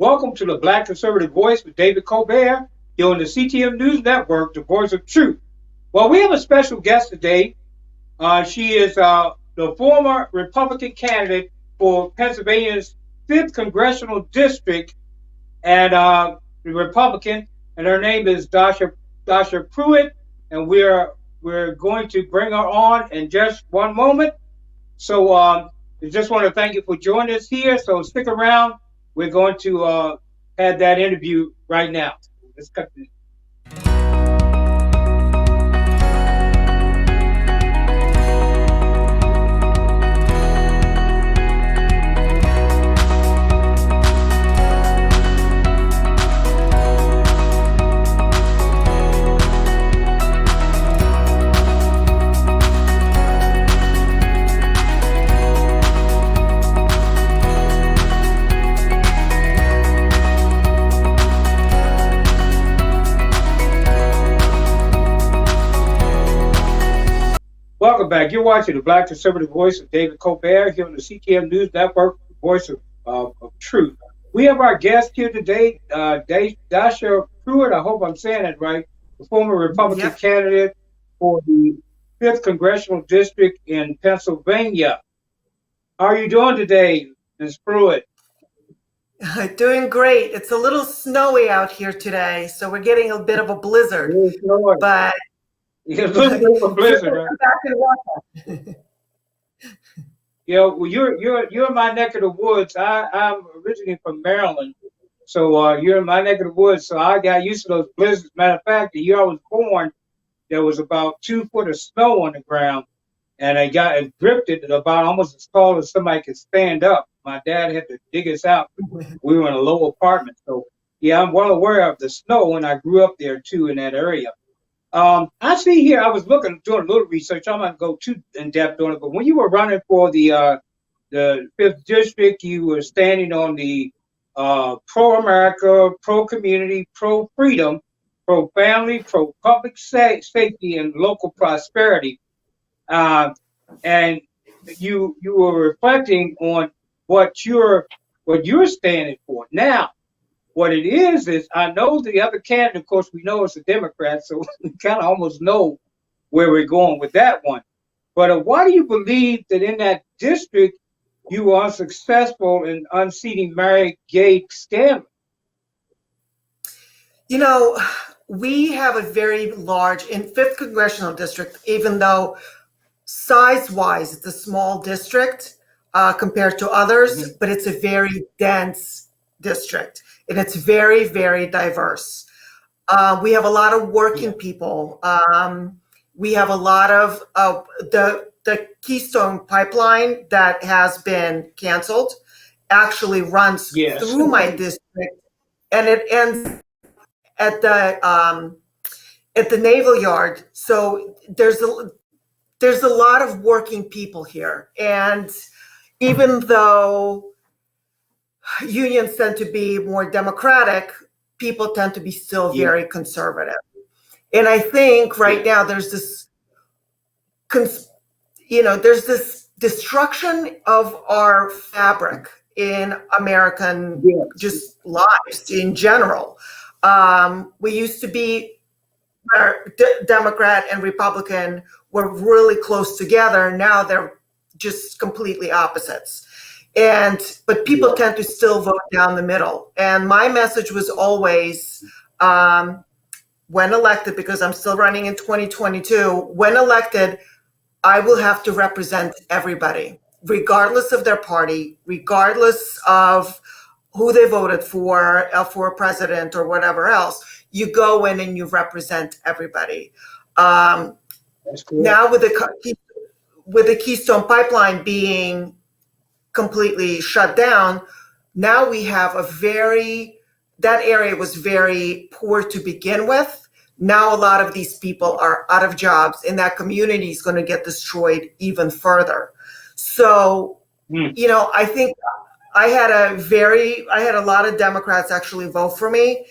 Welcome to the Black Conservative Voice with David Colbert here on the CTM News Network, the voice of truth. Well, we have a special guest today. She is the former Republican candidate for Pennsylvania's 5th Congressional District, and the Republican, and her name is Dasha Pruett, and we're going to bring her on in just one moment. So I just want to thank you for joining us here. So stick around. We're going to have that interview right now. Let's cut this. Welcome back. You're watching the Black Conservative Voice of David Colbert here on the CTM News Network, voice of truth. We have our guest here today, Dasha Pruett. I hope I'm saying it right. The former Republican candidate for the 5th Congressional District in Pennsylvania. How are you doing today, Ms. Pruett? Doing great. It's a little snowy out here today, so we're getting a bit of a blizzard. But a little bit of a blizzard, right? Yeah, well, you're in my neck of the woods. I'm originally from Maryland, so you're in my neck of the woods. So I got used to those blizzards. Matter of fact, the year I was born, there was about 2 foot of snow on the ground, and it drifted about almost as tall as somebody could stand up. My dad had to dig us out. We were in a low apartment, so yeah, I'm well aware of the snow, and I grew up there too in that area. I see here, I was doing a little research. I'm not going to go too in depth on it, but when you were running for the 5th District, you were standing on the pro-America, pro-community, pro-freedom, pro-family, pro-public safety, and local prosperity. And you were reflecting on what you're standing for. Now, what it is I know the other candidate, of course, we know it's a Democrat, so we kind of almost know where we're going with that one. But why do you believe that in that district you were unsuccessful in unseating Mary Gay Scanlon? You know, we have a very large, in 5th Congressional District, even though size-wise it's a small district compared to others, but it's a very dense district. And it's very, very diverse. We have a lot of working people. We have a lot of the Keystone Pipeline that has been canceled actually runs through my district, and it ends at the Naval Yard. So there's a lot of working people here, and even though unions tend to be more democratic, people tend to be still very conservative. And I think right now there's this, there's this destruction of our fabric in American just lives in general. We used to be Democrat and Republican were really close together. Now they're just completely opposites. But people tend to still vote down the middle. And my message was always, when elected, because I'm still running in 2022, when elected, I will have to represent everybody, regardless of their party, regardless of who they voted for a president or whatever else. You go in and you represent everybody. Now with the Keystone Pipeline being completely shut down, now we have that area was very poor to begin with. Now a lot of these people are out of jobs, and that community is going to get destroyed even further. So, I think I had a lot of Democrats actually vote for me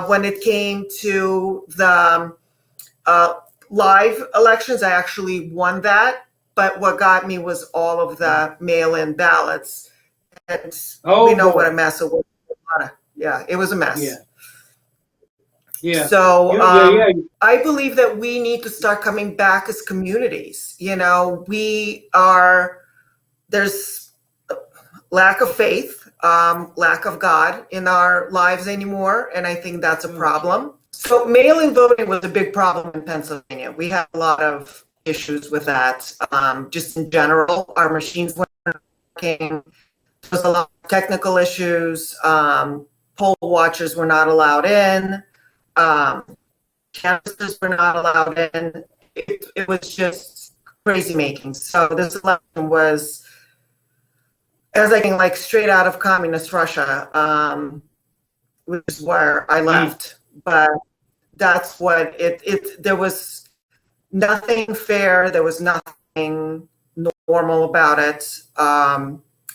when it came to the live elections. I actually won that. But what got me was all of the mail-in ballots. And we know what a mess it was Yeah, it was a Yeah, mess. yeah, So yeah. I believe that we need to start coming back as communities. You know, there's lack of faith, lack of God in our lives anymore. And I think that's a problem. So mail-in voting was a big problem in Pennsylvania. We had a lot of issues with that. Just in general, our machines weren't working. There was a lot of technical issues. Poll watchers were not allowed in. Um, Canvassers were not allowed in. It was just crazy making. So this election was, as I think, like straight out of communist Russia, which is where I left. But that's what there was nothing fair. There was nothing normal about it.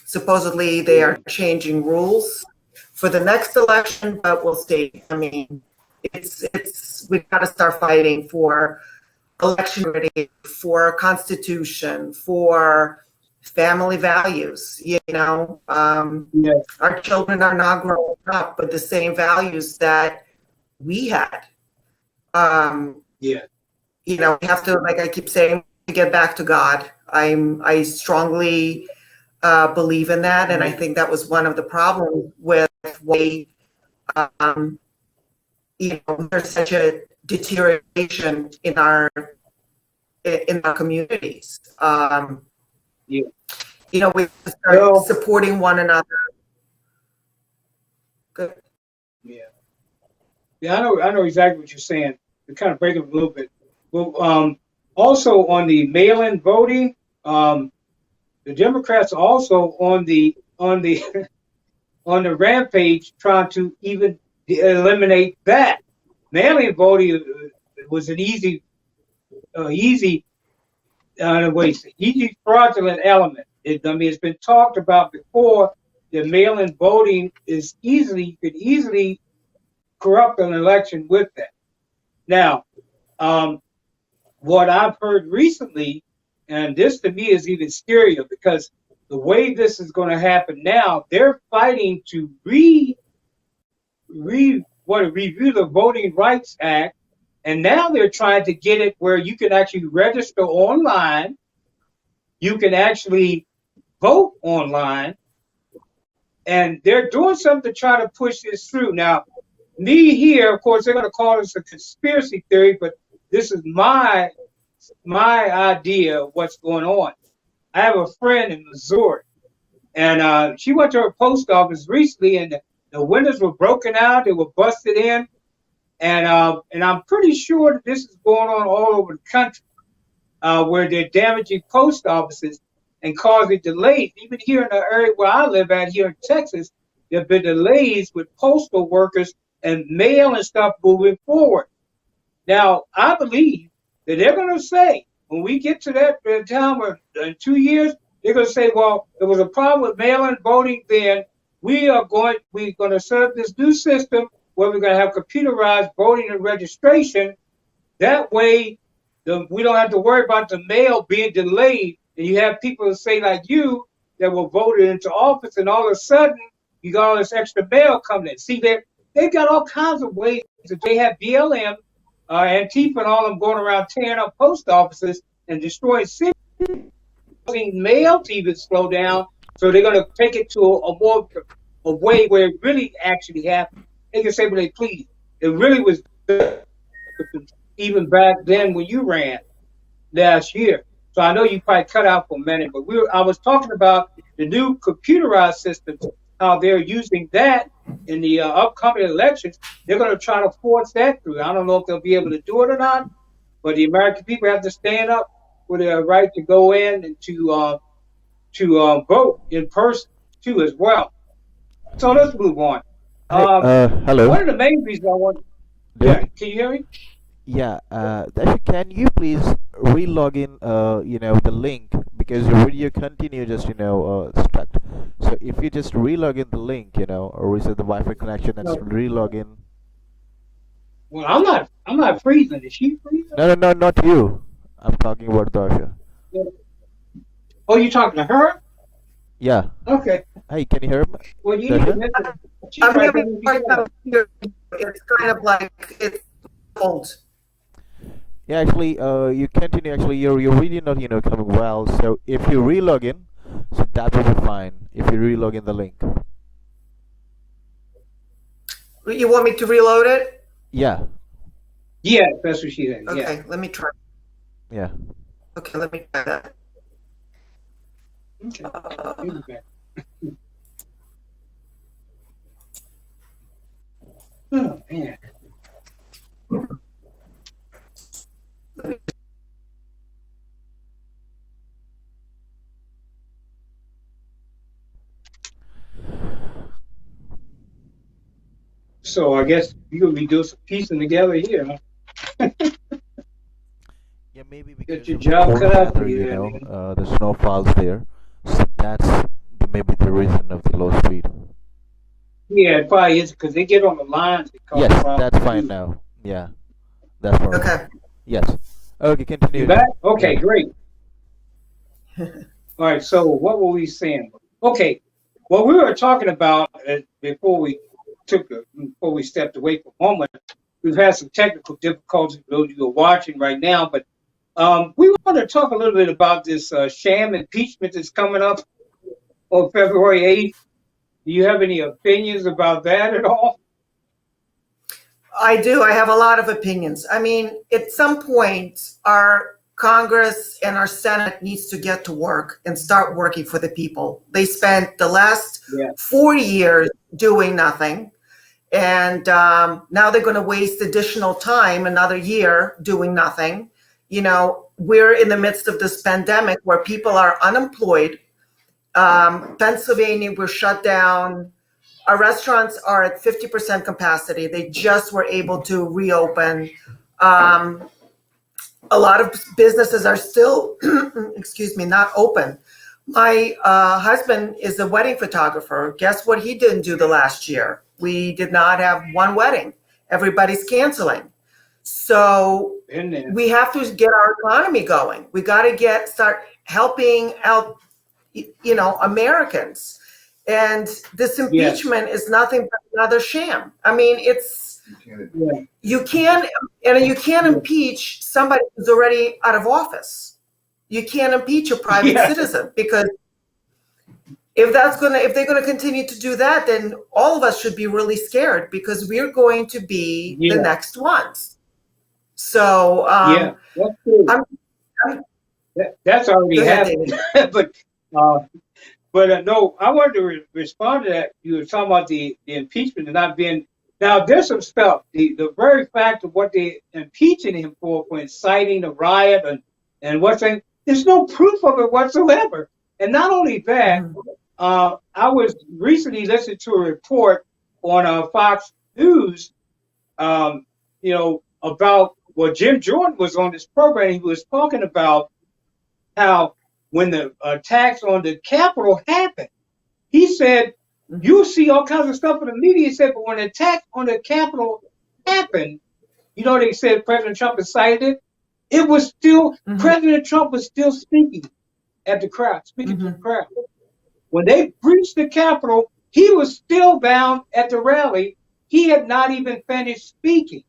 Supposedly they are changing rules for the next election, but we'll see. I mean, we've got to start fighting for election equity, for a constitution, for family values. You know, Yeah, our children are not growing up with the same values that we had. yeah, You know, we have to, like I keep saying, to get back to God. I strongly believe in that, and I think that was one of the problems with why there's such a deterioration in our communities. yeah. We start Well, supporting one another. Good. yeah, yeah. I know exactly what you're saying. We're kind of breaking up a little bit. Well, also on the mail-in voting, the Democrats also on the on the rampage trying to even eliminate that. Mail-in voting was an easy easy fraudulent element. I mean, it's been talked about before. The mail-in voting is you could easily corrupt an election with that. Now, um, what I've heard recently, and this to me is even scarier because the way this is going to happen now, they're fighting to review the Voting Rights Act, and now they're trying to get it where you can actually register online, you can actually vote online, and they're doing something to try to push this through. Now, me here, of course, they're going to call this a conspiracy theory, but this is my idea of what's going on. I have a friend in Missouri, and she went to her post office recently, and the windows were broken out, they were busted in, and I'm pretty sure that this is going on all over the country, where they're damaging post offices and causing delays. Even here in the area where I live at, here in Texas, there have been delays with postal workers and mail and stuff moving forward. Now, I believe that they're going to say, when we get to that time where in 2 years, they're going to say, well, there was a problem with mail-in voting then. We're going to set up this new system where we're going to have computerized voting and registration. That way, we don't have to worry about the mail being delayed. And you have people that say, like you, that were voted into office, and all of a sudden, you got all this extra mail coming in. See, they've got all kinds of ways. They have BLM, Antifa, and all of them going around tearing up post offices and destroying cities, causing mail to even slow down. So they're going to take it to a way where it really actually happened. They can say what they please. It really was even back then when you ran last year. So I know you probably cut out for a minute, but I was talking about the new computerized systems, how they're using that in the upcoming elections. They're going to try to force that through. I don't know if they'll be able to do it or not, but the American people have to stand up for their right to go in and to vote in person too as well. So let's move on. Hi, hello, One of the main reasons I want, yeah, Dave. can you hear me? Yeah, Dasha, can you please re-log in, the link because your video continue just, stuck. So if you just re-log in the link, or reset the Wi-Fi connection and No. re-log in. Well, I'm not freezing. Is she freezing? No, no, no, not you. I'm talking about Dasha. Oh, you talking to her? Yeah. Okay. Hey, can you hear me, Well, you need to Dasha? mention. She I'm probably having couldn't a be hard heard. time hearing you. It's kind of like it's old. Yeah, actually, you continue. Actually, you're really not, coming well. So if you re-log in, so that will be fine. If you re-log in the link. You want me to reload it? Yeah, Yeah, that's what she said. Yeah. Okay, let me try. yeah. Okay, let me try that. Okay. Uh, You'll be back. Oh man. So I guess you're gonna be doing some piecing together here, huh? Yeah, maybe Got because your of the job cut cold out for weather, you there, man. the snow falls there. So that's maybe the reason of the low speed. Yeah, it probably is because they get on the lines. It causes Yes, that's problems fine too. now. Yeah, that's perfect. okay. Yes. Okay, You continue. back? Yeah. Okay, great. All right. So what were we saying? Okay. What we were talking about before we stepped away for a moment, we've had some technical difficulties for those of you who are watching right now, but we want to talk a little bit about this sham impeachment that's coming up on February 8th. Do you have any opinions about that at all? I do. I have a lot of opinions. I mean, at some point, our Congress and our Senate needs to get to work and start working for the people. They spent the last Yeah. 40 years doing nothing. And now they're going to waste additional time, another year, doing nothing. We're in the midst of this pandemic where people are unemployed. Pennsylvania, we're shut down. Our restaurants are at 50% capacity. They just were able to reopen. Um, a lot of businesses are still, excuse me, not open. My husband is a wedding photographer. Guess what he didn't do the last year? We did not have one wedding. Everybody's canceling. So In there. we have to get our economy going. We got to start helping out, Americans. And this Yes. impeachment is nothing but another sham. I mean, Yeah. you can't impeach somebody who's already out of office. You can't impeach a private Yeah. citizen because if they're gonna continue to do that, then all of us should be really scared because we're going to be the Yeah. next ones. So Yeah. That's true. I'm, I'm That's already go ahead, happened. David. but uh, no, I wanted to respond to that. You were talking about the impeachment and not being. Now, there's some stuff. The very fact of what they impeaching him for inciting a riot and what's saying, there's no proof of it whatsoever. And not only that, Mhm. I was recently listening to a report on Fox News, um, about Jim Jordan was on this program. He was talking about how when the attacks on the Capitol happened, he said, Mhm. you see all kinds of stuff in the media. He said, but when the attack on the Capitol happened, they said President Trump incited it. It was still, Mhm. President Trump was still speaking at the crowd, speaking to the Mhm. crowd. When they breached the Capitol, he was still down at the rally. He had not even finished speaking.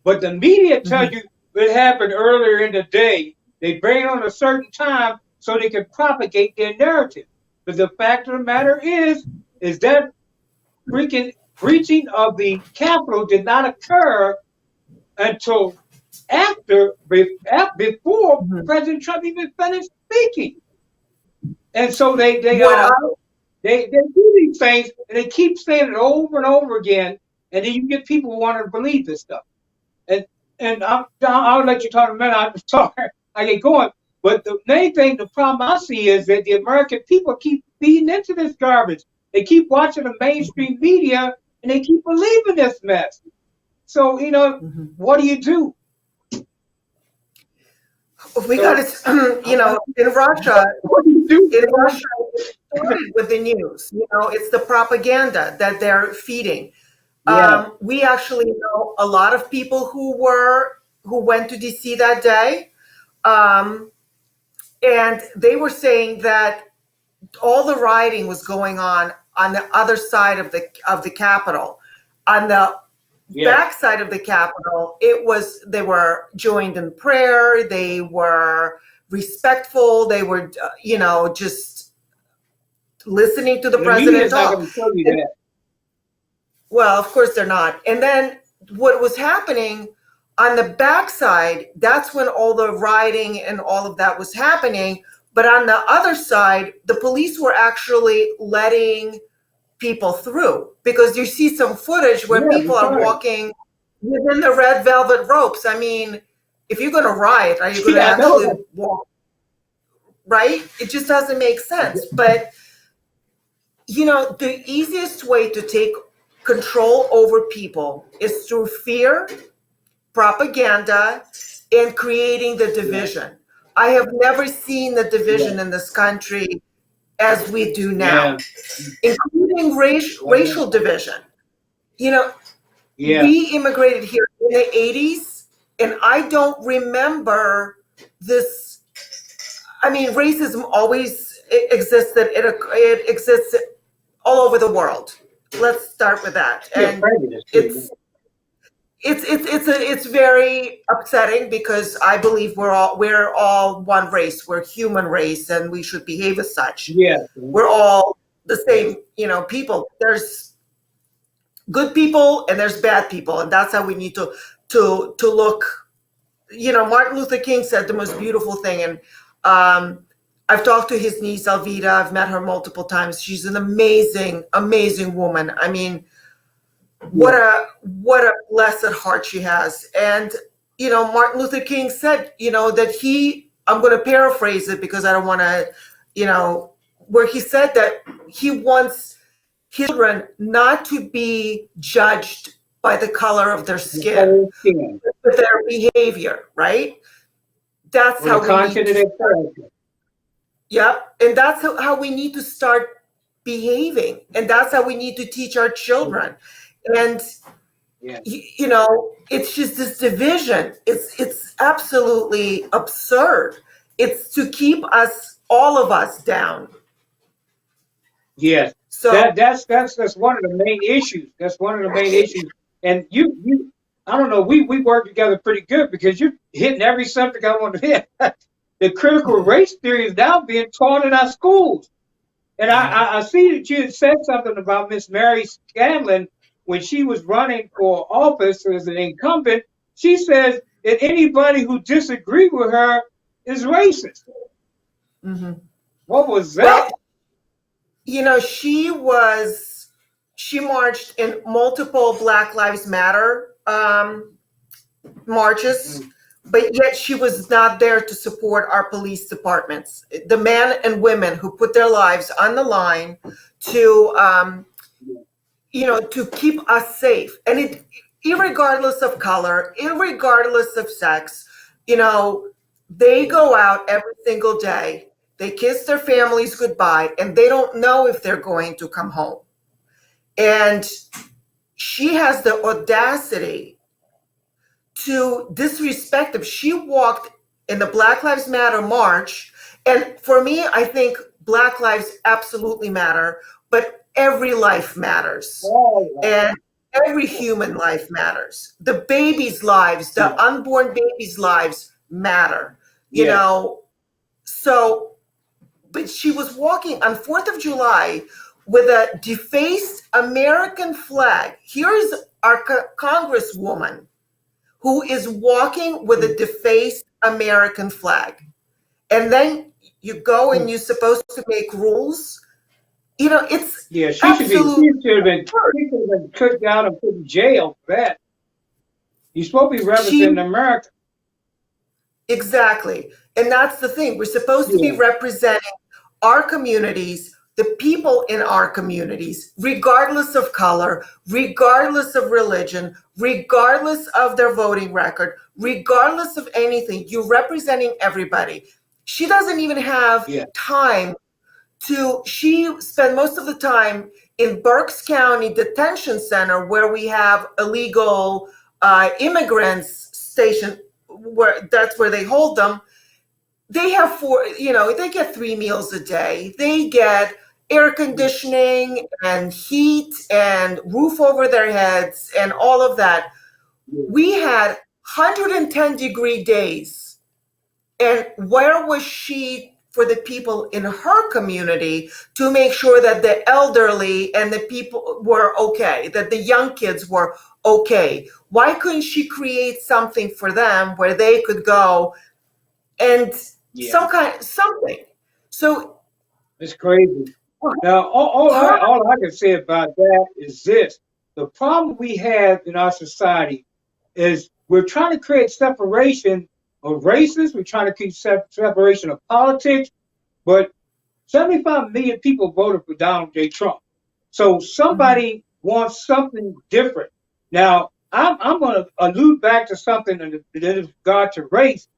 But the media tell Mhm. you it happened earlier in the day. They bring it on a certain time so they can propagate their narrative. But the fact of the matter is that freaking breaching of the Capitol did not occur until before Mhm. President Trump even finished speaking. And so they they What I um they do these things and they keep saying it over and over again, and then you get people who want to believe this stuff. And I'll let you talk in a minute. I'm sorry, I get going. But the main thing, the problem I see is that the American people keep feeding into this garbage. They keep watching the mainstream media and they keep believing this mess. So, Mhm. what do you do? we got So, to, I'm not, in Russia, what do you do? in Russia, it started with the news. It's the propaganda that they're feeding. Yeah. We actually know a lot of people who went to DC that day, and they were saying that all the rioting was going on the other side of the Capitol. On the back side of the Capitol, they were joined in prayer. They were respectful. They were, just listening to the president talk. Well, of course they're not. And then what was happening on the backside, that's when all the rioting and all of that was happening. But on the other side, the police were actually letting people through, because you see some footage where people are walking within the red velvet ropes. I mean, if you're going to riot, are you going to actually walk? Right? It just doesn't make sense. But, the easiest way to take control over people is through fear, propaganda, and creating the division. I have never seen the division in this country as we do now, including racial division. We immigrated here in the 80s, and I don't remember this. I mean, racism always existed. It exists all over the world. Let's start with that. And it's very upsetting, because I believe we're all one race. We're human race, and we should behave as such. We're all the same, people. There's good people and there's bad people, and that's how we need to look. Martin Luther King said the most beautiful thing, and I've talked to his niece Alvita. I've met her multiple times. She's an amazing, amazing woman. I mean, what a blessed heart she has. And Martin Luther King said, that I'm going to paraphrase it because I don't want to, where he said that he wants his children not to be judged by the color of their skin, but their behavior, right? That's how we need to. Yep, and that's how we need to start behaving, and that's how we need to teach our children. And it's just this division. It's absolutely absurd. It's to keep all of us down. Yes. So that's one of the main issues. That's one of the main issues. And you I don't know, we work together pretty good, because you're hitting every subject I want to hit. The critical race theory is now being taught in our schools. And I see that you had said something about Miss Mary Scanlon when she was running for office as an incumbent. She says that anybody who disagreed with her is racist. Mm-hmm. What was that? Well, she marched in multiple Black Lives Matter marches. Mm-hmm. But yet she was not there to support our police departments, the men and women who put their lives on the line to keep us safe. And irregardless of color, irregardless of sex, they go out every single day. They kiss their families goodbye, and they don't know if they're going to come home. And she has the audacity to disrespect them. She walked in the Black Lives Matter march. And for me, I think Black lives absolutely matter, but every life matters. And every human life matters. The babies' lives, the unborn babies' lives matter, So, but she was walking on 4th of July with a defaced American flag. Here's our congresswoman who is walking with a defaced American flag. And then you go and you're supposed to make rules. It's she should have been kicked out and put in jail for that. You're supposed to be representing America. Exactly. And that's the thing. We're supposed to be representing our communities, the people in our communities, regardless of color, regardless of religion, regardless of their voting record, regardless of anything. You're representing everybody. She doesn't even have time she spent most of the time in Berks County Detention Center, where we have illegal immigrants stationed, that's where they hold them. they have they get 3 meals a day. They get air conditioning and heat and roof over their heads and all of that. We had 110-degree days. And where was she for the people in her community to make sure that the elderly and the people were okay, that the young kids were okay? Why couldn't she create something for them where they could go and something? So it's crazy. Now, all I can say about that is this: the problem we have in our society is we're trying to create separation of races. We're trying to keep separation of politics, but 75 million people voted for Donald J. Trump. So somebody wants something different. Now, I'm going to allude back to something that is regard to race,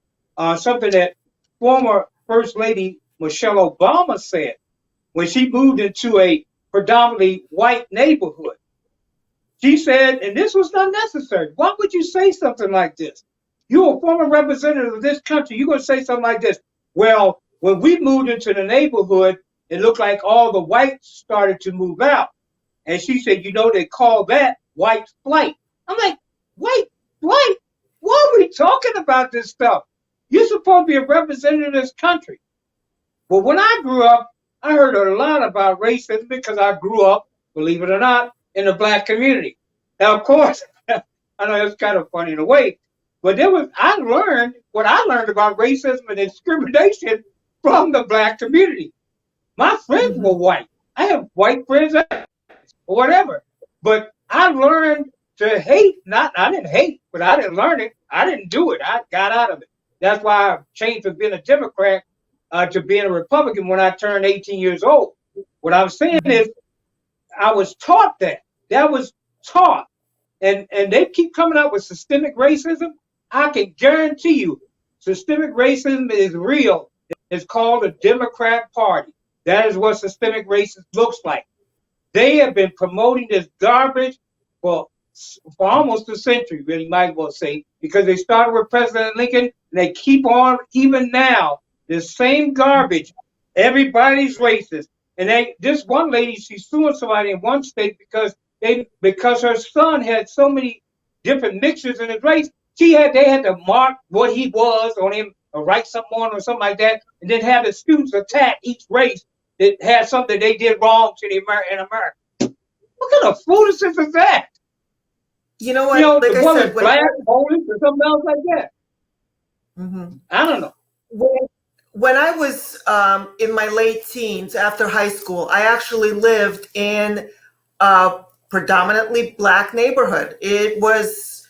something that former First Lady Michelle Obama said when she moved into a predominantly white neighborhood. She said, and this was not necessary. Why would you say something like this? You're a former representative of this country. You're going to say something like this. Well, when we moved into the neighborhood, it looked like all the whites started to move out. And she said, they call that white flight. I'm like, white flight? Why are we talking about this stuff? You're supposed to be a representative of this country. Well, when I grew up, I heard a lot about racism because I grew up, believe it or not, in the black community. Now, of course, I know it's kind of funny in a way, but I learned what I learned about racism and discrimination from the black community. My friends were white. I have white friends or whatever, but I learned to hate. I didn't hate, but I didn't learn it. I didn't do it. I got out of it. That's why I changed from being a Democrat to being a Republican when I turned 18 years old. What I'm saying is I was taught that. That was taught. And they keep coming up with systemic racism. I can guarantee you systemic racism is real. It's called the Democrat Party. That is what systemic racism looks like. They have been promoting this garbage for almost a century, really might well say, because they started with President Lincoln and they keep on even now. The same garbage. Everybody's racist. And this one lady, she's suing somebody in one state because her son had so many different mixtures in his race. They had to mark what he was on him or write something on or something like that, and then have the students attack each race that had something they did wrong to in America. What kind of foolishness is that? You know what? Like the woman black, Polish, or something else like that. I don't know. When I was in my late teens after high school, I actually lived in a predominantly black neighborhood. It was,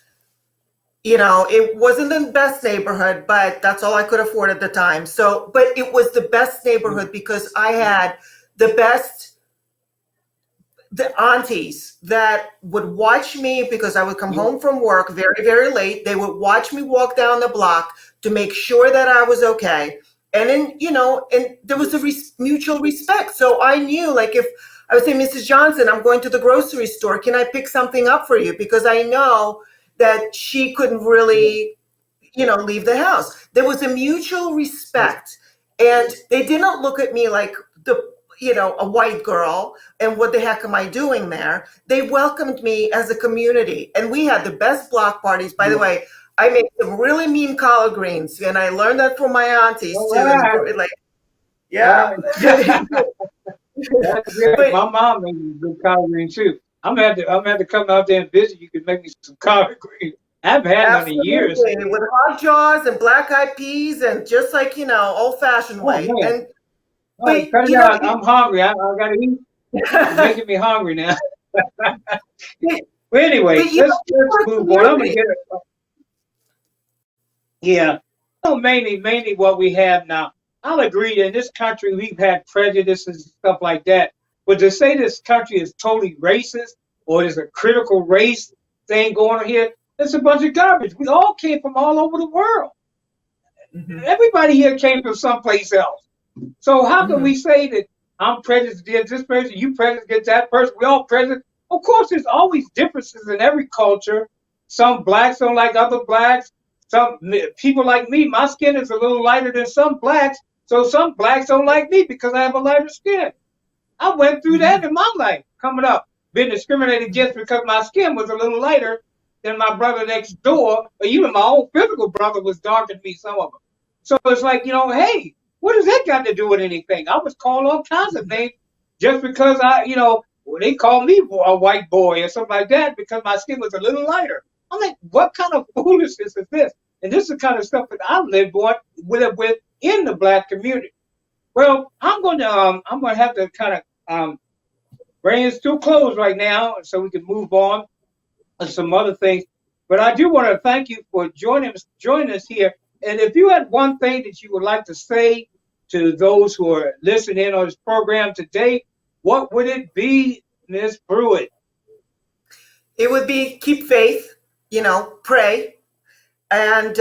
it wasn't the best neighborhood, but that's all I could afford at the time. But it was the best neighborhood because I had the aunties that would watch me because I would come home from work very, very late. They would watch me walk down the block to make sure that I was okay. And then, and there was a mutual respect. So I knew, like, if I would say, Mrs. Johnson, I'm going to the grocery store. Can I pick something up for you? Because I know that she couldn't really, leave the house. There was a mutual respect. And they didn't look at me like a white girl and what the heck am I doing there? They welcomed me as a community. And we had the best block parties. By the way, I made some really mean collard greens, and I learned that from my aunties too. Right. Like, yeah. That's good. My mom made me good collard greens too. I'm gonna have to come out there and visit. You can make me some collard greens. I haven't had none in years. With hot jaws and black-eyed peas and just like old-fashioned way. Man. I'm hungry. I gotta eat. You're making me hungry now. But anyway, let's move on. I'm gonna get it. Yeah. Mainly what we have now. I'll agree that in this country we've had prejudices and stuff like that. But to say this country is totally racist or there's a critical race thing going on here, it's a bunch of garbage. We all came from all over the world. Everybody here came from someplace else. So how can we say that I'm prejudiced against this person, you prejudiced against that person, we all prejudiced? Of course, there's always differences in every culture. Some blacks don't like other blacks. some people like me, my skin is a little lighter than some blacks, so some blacks don't like me because I have a lighter skin. I went through that in my life coming up, being discriminated against because my skin was a little lighter than my brother next door, or even my own physical brother was darker than me, some of them. So it's like, hey, what does that got to do with anything? I was called all kinds of things just because they called me a white boy or something like that because my skin was a little lighter. I'm like, what kind of foolishness is this? And this is the kind of stuff that I lived with in the black community. Well, I'm gonna have to kind of bring us to a close right now, so we can move on to some other things. But I do want to thank you for joining us here. And if you had one thing that you would like to say to those who are listening on this program today, what would it be, Ms. Pruett? It would be keep faith, pray. And,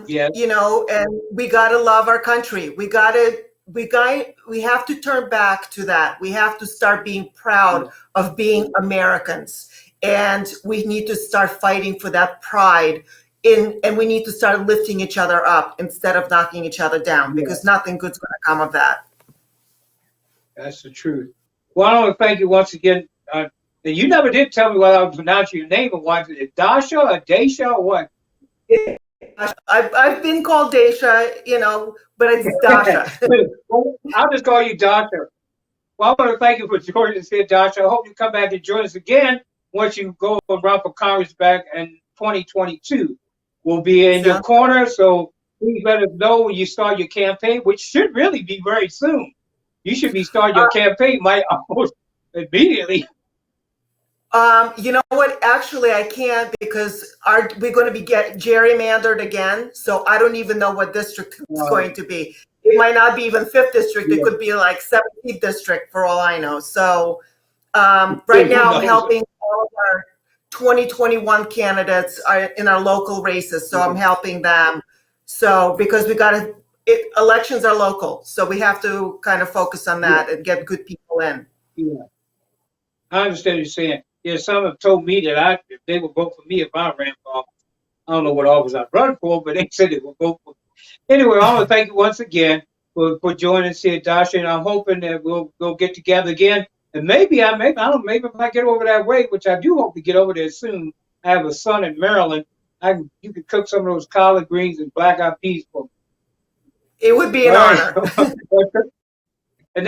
Yes. And we got to love our country. We have to turn back to that. We have to start being proud of being Americans. And we need to start fighting for that pride and we need to start lifting each other up instead of knocking each other down, because nothing good's going to come of that. That's the truth. Well, I want to thank you once again. And you never did tell me what I was pronouncing your name, or what. Is it Dasha or Dasha or what? I've been called Dasha, but it's Dasha. Well, I'll just call you Dasha. Well, I want to thank you for joining us here, Dasha. I hope you come back and join us again once you go and run for Congress back in 2022. We'll be in your corner, so please let us know when you start your campaign, which should really be very soon. You should be starting your campaign almost immediately. You know what? Actually, I can't, because we're going to be gerrymandered again. So I don't even know what district it's going to be. It might not be even 5th district. Yeah. It could be like 17th district for all I know. So right now I'm helping all of our 2021 candidates in our local races. So I'm helping them. So because elections are local. So we have to kind of focus on that and get good people in. Yeah. I understand what you're saying. Yeah, some have told me that they would vote for me if I ran for office. I don't know what office I'd run for, but they said they would vote for me. Anyway, I want to thank you once again for joining us here, Dasha, and I'm hoping that we'll get together again. And maybe maybe if I get over that way, which I do hope to get over there soon. I have a son in Maryland. You could cook some of those collard greens and black-eyed peas for me. It would be an honor. And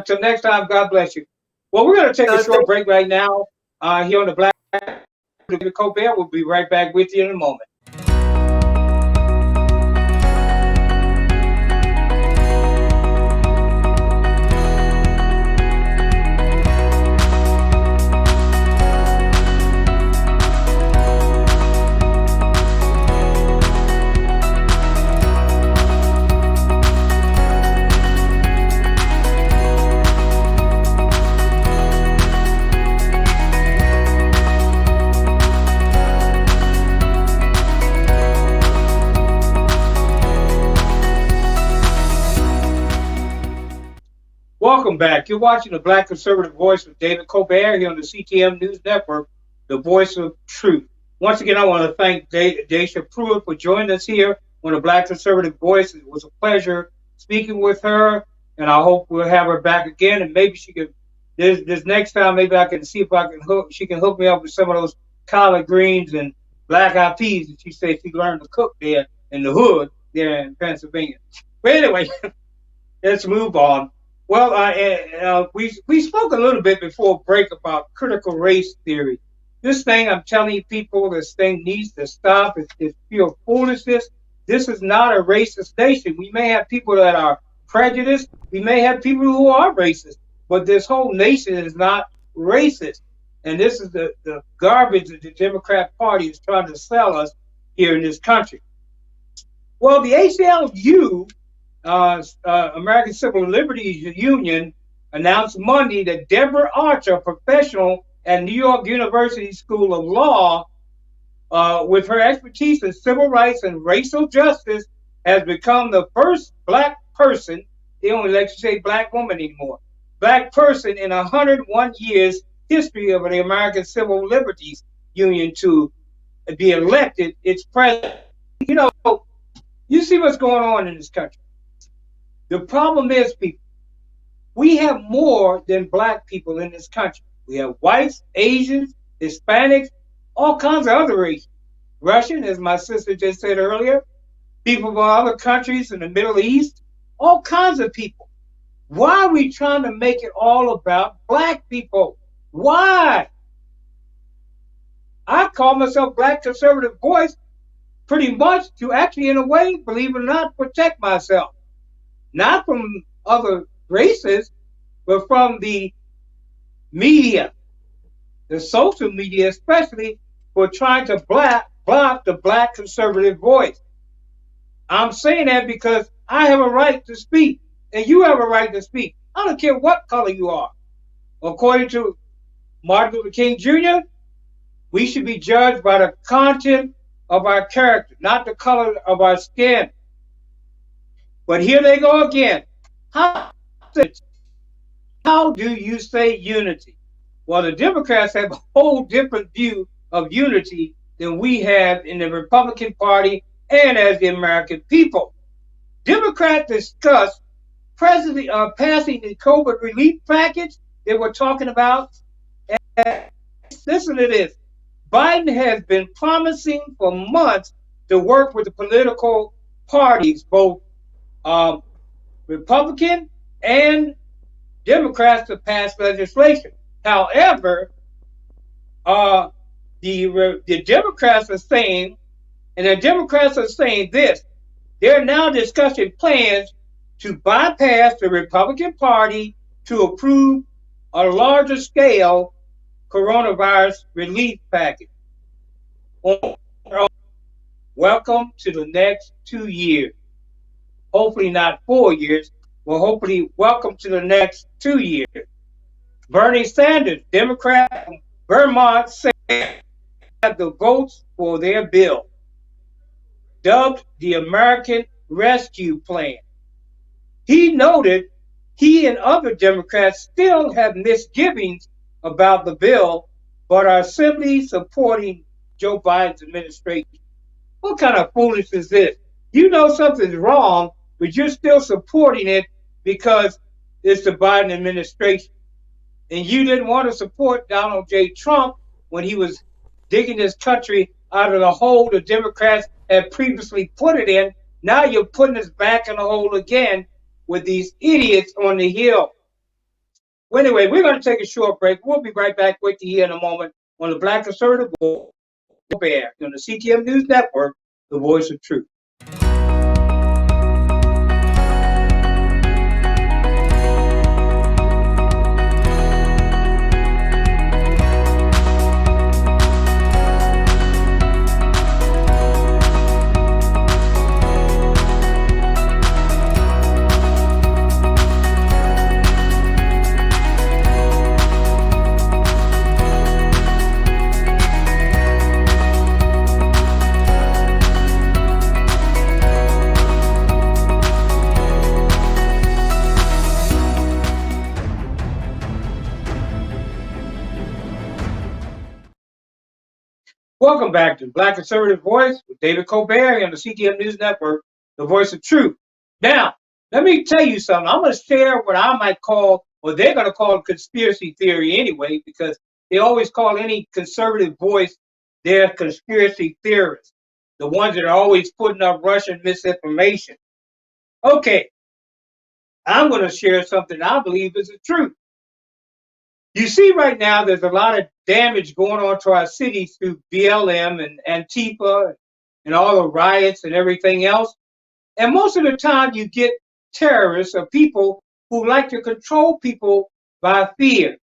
till next time, God bless you. Well, we're going to take a short break right now here on the Black Colbert. We'll be right back with you in a moment. Welcome back. You're watching the Black Conservative Voice with David Colbert here on the CTM News Network, the voice of truth. Once again, I want to thank Dasha Pruett for joining us here on the Black Conservative Voice. It was a pleasure speaking with her, and I hope we'll have her back again. And maybe she could, this next time, maybe I can see if she can hook me up with some of those collard greens and black-eyed peas that she said she learned to cook there in the hood there in Pennsylvania. But anyway, let's move on. Well, we spoke a little bit before break about critical race theory. This thing, I'm telling you people, this thing needs to stop. It's pure foolishness. This is not a racist nation. We may have people that are prejudiced. We may have people who are racist. But this whole nation is not racist. And this is the garbage that the Democrat Party is trying to sell us here in this country. Well, the ACLU, American Civil Liberties Union, announced Monday that Deborah Archer, a professional at New York University School of Law, with her expertise in civil rights and racial justice, has become the first black person, they don't let you say black woman anymore, black person in 101 years history of the American Civil Liberties Union to be elected its president. you know, you see what's going on in this country. The problem is, people, we have more than black people in this country. We have whites, Asians, Hispanics, all kinds of other races. Russian, as my sister just said earlier, people from other countries in the Middle East, all kinds of people. Why are we trying to make it all about black people? Why? I call myself Black Conservative Voice pretty much to actually, in a way, believe it or not, protect myself. Not from other races, but from the media, the social media especially, for trying to block the Black conservative voice. I'm saying that because I have a right to speak, and you have a right to speak. I don't care what color you are. According to Martin Luther King Jr., we should be judged by the content of our character, not the color of our skin. But here they go again. How do you say unity? Well, the Democrats have a whole different view of unity than we have in the Republican Party and as the American people. Democrats discussed passing the COVID relief package they were talking about. And listen to this. Biden has been promising for months to work with the political parties, both Republican and Democrats, to pass legislation. However, the Democrats are saying, and the Democrats are saying this: they're now discussing plans to bypass the Republican Party to approve a larger scale coronavirus relief package. Welcome to the next 2 years. Hopefully not 4 years. Well, hopefully welcome to the next 2 years. Bernie Sanders, Democrat from Vermont, said have the votes for their bill, dubbed the American Rescue Plan. He noted he and other Democrats still have misgivings about the bill, but are simply supporting Joe Biden's administration. What kind of foolishness is this? You know something's wrong, but you're still supporting it because it's the Biden administration. And you didn't want to support Donald J. Trump when he was digging this country out of the hole the Democrats had previously put it in. Now you're putting us back in the hole again with these idiots on the Hill. Well, anyway, we're going to take a short break. We'll be right back with you here in a moment on the Black Conservative Bear on the CTM News Network, the voice of truth. Welcome back to Black Conservative Voice with David Colbert on the CTM News Network, the voice of truth. Now, let me tell you something. I'm going to share what I might call, or they're going to call conspiracy theory anyway, because they always call any conservative voice their conspiracy theorists, the ones that are always putting up Russian misinformation. Okay, I'm going to share something I believe is the truth. You see right now there's a lot of damage going on to our cities through BLM and Antifa and all the riots and everything else. And most of the time you get terrorists or people who like to control people by fear.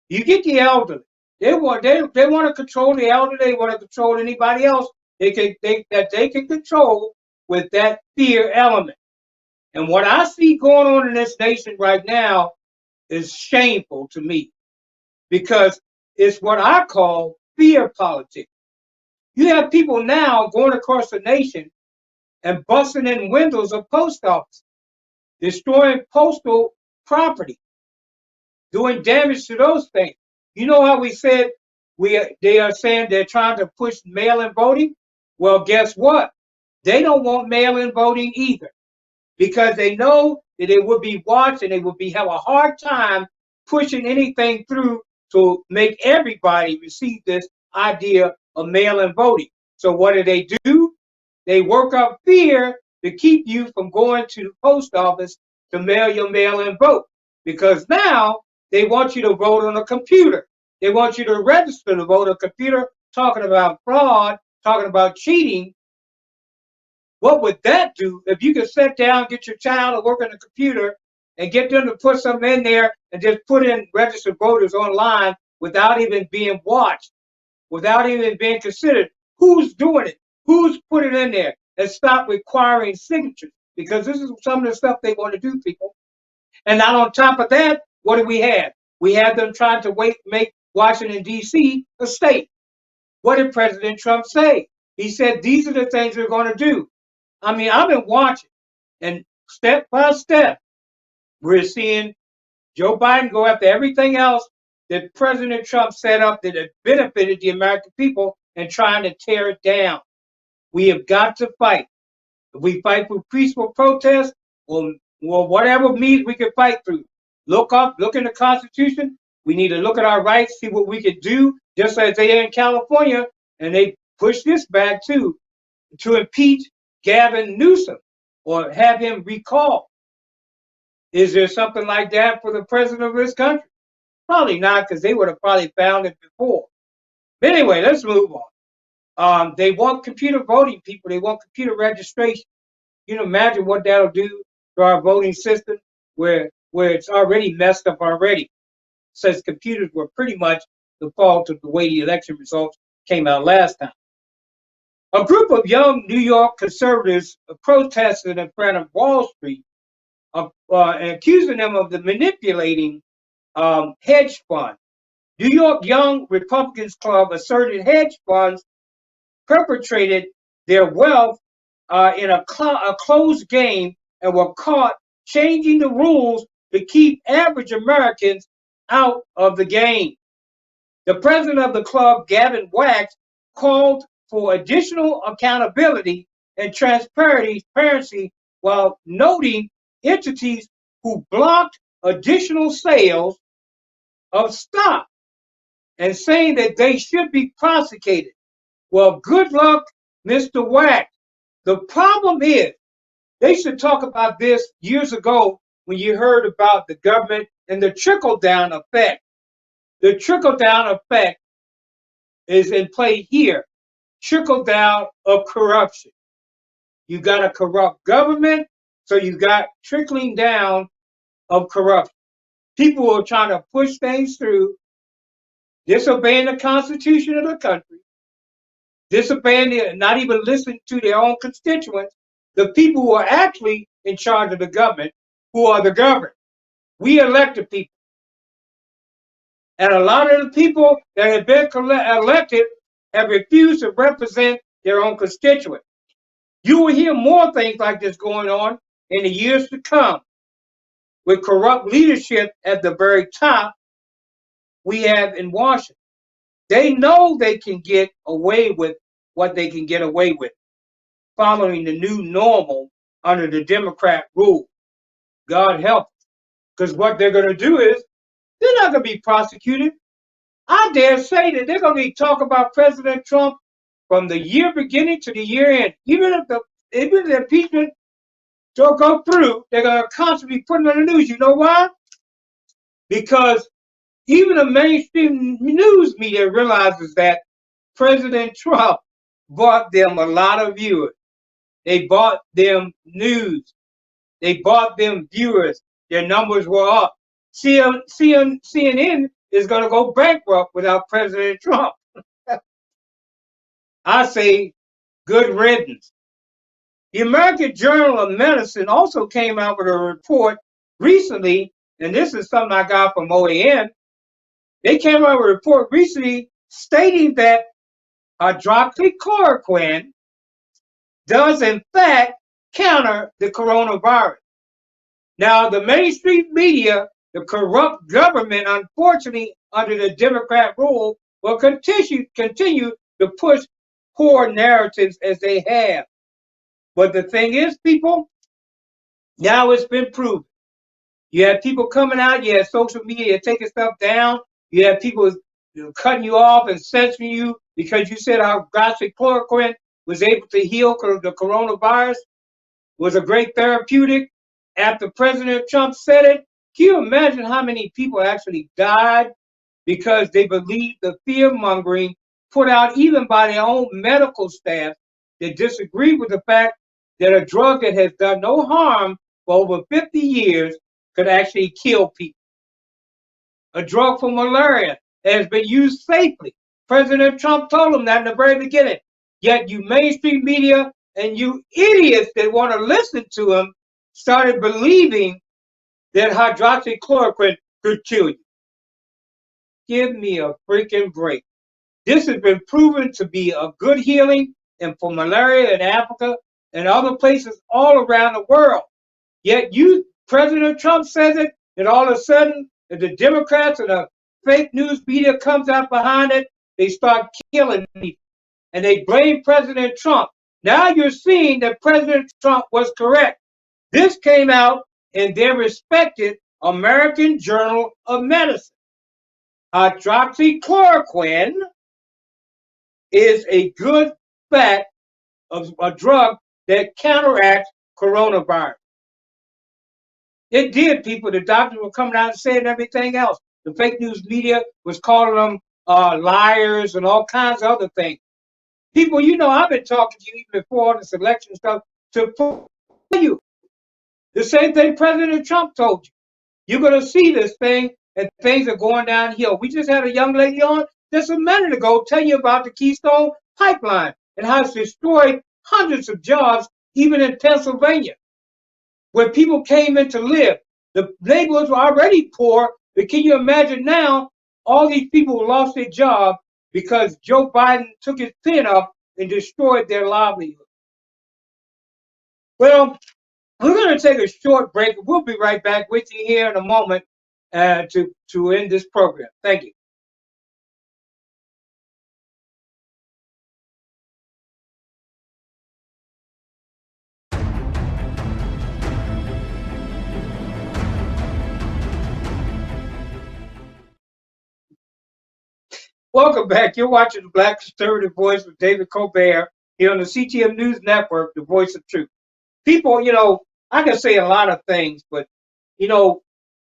You get the elderly. They want to control the elderly. They want to control anybody else that they can control with that fear element. And what I see going on in this nation right now is shameful to me, because it's what I call fear politics. You have people now going across the nation and busting in windows of post offices, destroying postal property, doing damage to those things. You know how we said they are saying they're trying to push mail-in voting? Well, guess what? They don't want mail-in voting either, because they know that it would be watched and they would have a hard time pushing anything through to make everybody receive this idea of mail-in voting. So what do? They work up fear to keep you from going to the post office to mail your mail-in vote, because now they want you to vote on a computer. They want you to register to vote on a computer, talking about fraud, talking about cheating. What would that do if you could sit down, get your child to work on the computer and get them to put something in there and just put in registered voters online without even being watched, without even being considered? Who's doing it? Who's putting it in there? And stop requiring signatures, because this is some of the stuff they want to do, people. And now on top of that, what do we have? We have them trying to make Washington, D.C. a state. What did President Trump say? He said, these are the things we're going to do. I mean, I've been watching, and step by step, we're seeing Joe Biden go after everything else that President Trump set up that had benefited the American people and trying to tear it down. We have got to fight. If we fight through peaceful protest, or whatever means we can fight through. Look in the Constitution. We need to look at our rights, see what we can do, just as they are in California, and they push this back too, to impeach Gavin Newsom or have him recalled. Is there something like that for the president of this country? Probably not, because they would have probably found it before. But anyway, let's move on. They want computer voting, people. They want computer registration. You know, imagine what that'll do to our voting system, where it's already messed up already, since computers were pretty much the fault of the way the election results came out last time. A group of young New York conservatives protested in front of Wall Street, accusing them of manipulating hedge funds. New York Young Republicans Club asserted hedge funds perpetrated their wealth in a closed game and were caught changing the rules to keep average Americans out of the game. The president of the club, Gavin Wax, called for additional accountability and transparency while noting entities who blocked additional sales of stock and saying that they should be prosecuted. Well, good luck, Mr. Wax. The problem is, they should talk about this years ago when you heard about the government and the trickle-down effect. The trickle-down effect is in play here. Trickle-down of corruption. You got a corrupt government, so you got trickling down of corruption. People are trying to push things through, disobeying the Constitution of the country, not even listening to their own constituents, the people who are actually in charge of the government, who are the governed. We elected people. And a lot of the people that have been elected have refused to represent their own constituents. You will hear more things like this going on in the years to come. With corrupt leadership at the very top we have in Washington. They know they can get away with what they can get away with, following the new normal under the Democrat rule. God help. Because what they're going to do is, they're not going to be prosecuted. I dare say that they're going to be talking about President Trump from the year beginning to the year end. Even if the impeachment don't go through, they're going to constantly put it on the news. You know why? Because even the mainstream news media realizes that President Trump bought them a lot of viewers. They bought them news. They bought them viewers. Their numbers were up. CNN is going to go bankrupt without President Trump. I say good riddance. The American Journal of Medicine also came out with a report recently, and this is something I got from OAN. They came out with a report recently stating that hydroxychloroquine does in fact counter the coronavirus. Now, the mainstream media, the corrupt government, unfortunately, under the Democrat rule, will continue to push poor narratives as they have. But the thing is, people, now it's been proven. You have people coming out, you have social media taking stuff down, you have people cutting you off and censoring you because you said hydroxychloroquine was able to heal the coronavirus, was a great therapeutic. After President Trump said it, can you imagine how many people actually died because they believed the fear mongering put out even by their own medical staff that disagree with the fact that a drug that has done no harm for over 50 years could actually kill people. A drug for malaria that has been used safely. President Trump told them that in the very beginning. Yet you mainstream media and you idiots that want to listen to him started believing that hydroxychloroquine could kill you. Give me a freaking break. This has been proven to be a good healing and for malaria in Africa and other places all around the world. Yet President Trump says it, and all of a sudden, if the Democrats and the fake news media comes out behind it, they start killing people. And they blame President Trump. Now you're seeing that President Trump was correct. This came out in their respected American Journal of Medicine. Hydroxychloroquine is a good fact of a drug that counteracts coronavirus. It did, people. The doctors were coming out and saying everything else. The fake news media was calling them liars and all kinds of other things. People, I've been talking to you even before this election stuff to tell you the same thing President Trump told you. You're going to see this thing and things are going downhill. We just had a young lady on just a minute ago tell you about the Keystone Pipeline and how it's destroyed hundreds of jobs, even in Pennsylvania, where people came in to live. The neighborhoods were already poor, but can you imagine now all these people who lost their job because Joe Biden took his pen up and destroyed their livelihood? Well, we're going to take a short break. We'll be right back with you here in a moment to end this program. Thank you. Welcome back. You're watching the Black Conservative Voice with David Colbert here on the CTM News Network, the voice of truth. People, I can say a lot of things, but,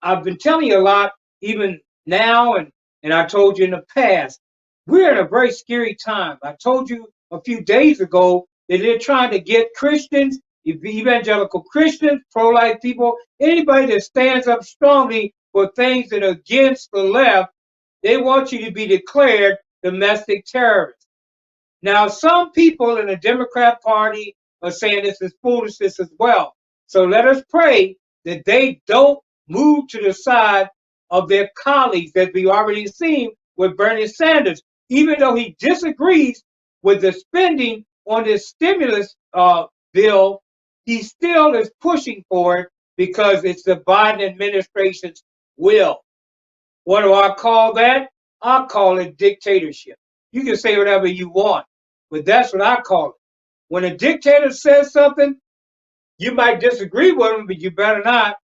I've been telling you a lot even now, and I told you in the past, we're in a very scary time. I told you a few days ago that they're trying to get Christians, evangelical Christians, pro-life people, anybody that stands up strongly for things that are against the left, they want you to be declared domestic terrorists. Now, some people in the Democrat Party are saying this is foolishness as well. So let us pray that they don't move to the side of their colleagues that we've already seen with Bernie Sanders. Even though he disagrees with the spending on this stimulus bill, he still is pushing for it because it's the Biden administration's will. What do I call that? I call it dictatorship. You can say whatever you want, but that's what I call it. When a dictator says something, you might disagree with him, but you better not,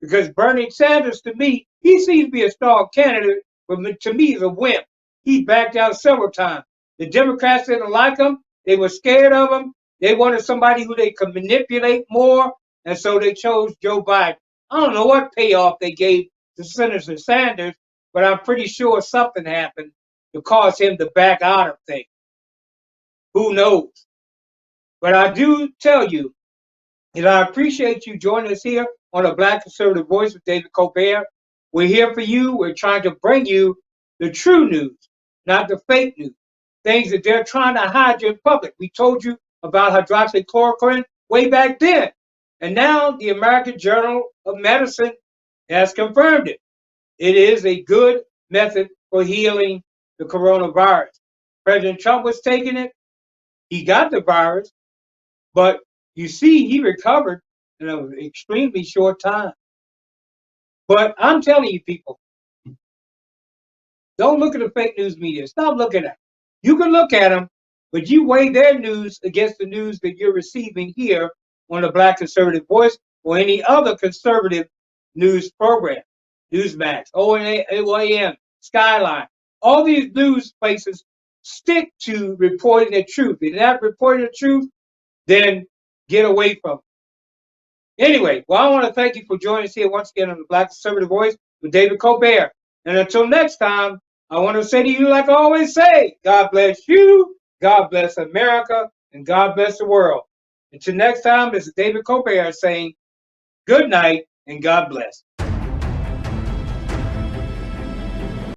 because Bernie Sanders, to me, he seems to be a strong candidate, but to me, he's a wimp. He backed out several times. The Democrats didn't like him. They were scared of him. They wanted somebody who they could manipulate more, and so they chose Joe Biden. I don't know what payoff they gave to Senator Sanders, but I'm pretty sure something happened to cause him to back out of things. Who knows? But I do tell you, and I appreciate you joining us here on the Black Conservative Voice with David Colbert. We're here for you. We're trying to bring you the true news, not the fake news. Things that they're trying to hide you in public. We told you about hydroxychloroquine way back then. And now the American Journal of Medicine has confirmed it. It is a good method for healing the coronavirus. President Trump was taking it. He got the virus, but you see, he recovered in an extremely short time. But I'm telling you, people, don't look at the fake news media. Stop looking at them. You can look at them, but you weigh their news against the news that you're receiving here on the Black Conservative Voice or any other conservative news program, Newsmax, OAM, Skyline. All these news places stick to reporting the truth. If they're not reporting the truth, then get away from it. Anyway, well, I want to thank you for joining us here once again on the Black Conservative Voice with David Colbert. And until next time, I want to say to you, like I always say, God bless you, God bless America, and God bless the world. Until next time, this is David Colbert saying good night and God bless.